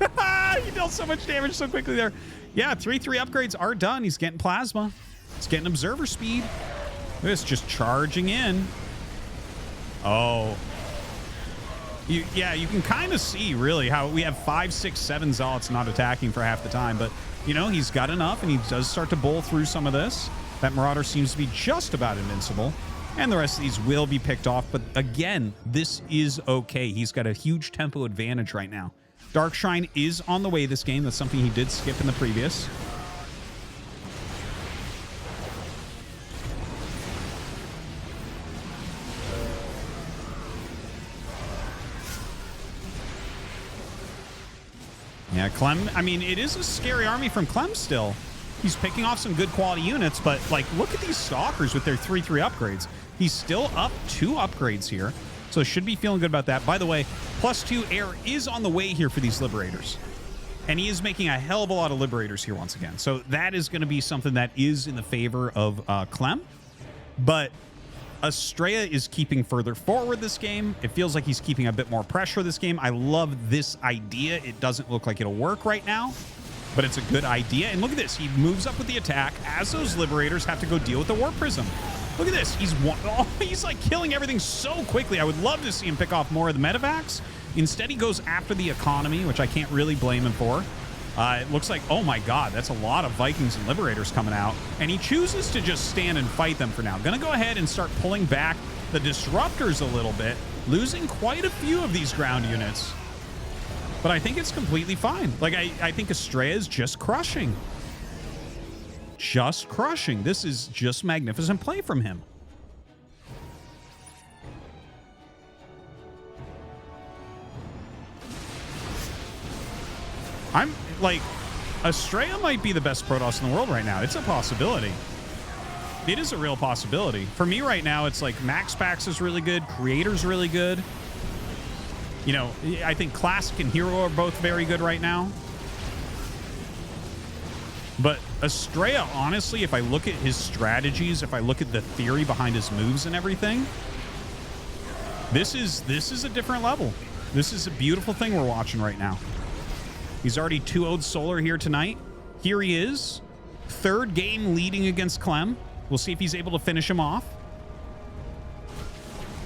He dealt so much damage so quickly there. Yeah, 3-3 upgrades are done. He's getting plasma. He's getting observer speed. This just charging in. Oh. Yeah, you can kind of see really how we have 5, 6, 7 zealots not attacking for half the time, but you know, he's got enough and he does start to bowl through some of this. That Marauder seems to be just about invincible, and the rest of these will be picked off, but again, this is okay. He's got a huge tempo advantage right now. Dark Shrine is on the way this game. That's something he did skip in the previous. Yeah, Clem, I mean, it is a scary army from Clem still. He's picking off some good quality units, but, like, look at these Stalkers with their 3-3 upgrades. He's still up 2 upgrades here, so should be feeling good about that. By the way, +2 air is on the way here for these Liberators, and he is making a hell of a lot of Liberators here once again. So that is going to be something that is in the favor of Clem, but Astrea is keeping further forward this game. It feels like he's keeping a bit more pressure this game. I love this idea. It doesn't look like it'll work right now, but it's a good idea. And look at this. He moves up with the attack as those Liberators have to go deal with the Warp Prism. Look at this. He's like killing everything so quickly. I would love to see him pick off more of the medevacs. Instead, he goes after the economy, which I can't really blame him for. It looks like, oh my god, that's a lot of Vikings and Liberators coming out. And he chooses to just stand and fight them for now. Gonna go ahead and start pulling back the Disruptors a little bit, losing quite a few of these ground units. But I think it's completely fine. Like, I think Astrea is just crushing. Just crushing. This is just magnificent play from him. I'm like, Astrea might be the best Protoss in the world right now. It's a possibility. It is a real possibility. For me right now, it's like Max Pax is really good. Creator's really good. You know, I think Classic and Hero are both very good right now. But Astrea, honestly, if I look at his strategies, if I look at the theory behind his moves and everything, this is a different level. This is a beautiful thing we're watching right now. He's already 2-0'd Solar here tonight. Here he is. Third game leading against Clem. We'll see if he's able to finish him off.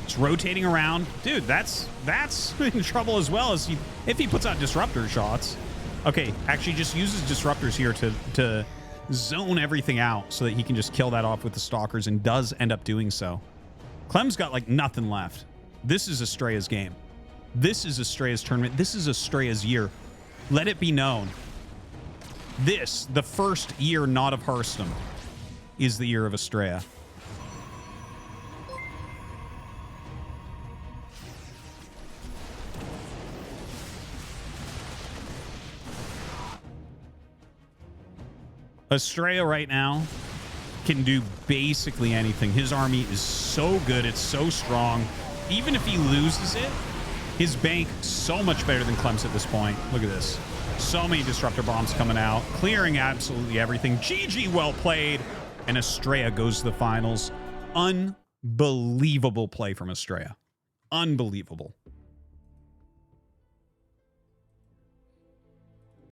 It's rotating around. Dude, that's in trouble as well as if he puts out disruptor shots. Okay, actually just uses disruptors here to zone everything out so that he can just kill that off with the stalkers, and does end up doing so. Clem's got like nothing left. This is Astrea's game. This is Astrea's tournament. This is Astrea's year. Let it be known. This, the first year not of Hearthstone, is the year of Astrea. Astrea right now can do basically anything. His army is so good. It's so strong. Even if he loses it, his bank so much better than Clem's at this point. Look at this. So many disruptor bombs coming out, clearing absolutely everything. GG, well played. And Astrea goes to the finals. Unbelievable play from Astrea. Unbelievable.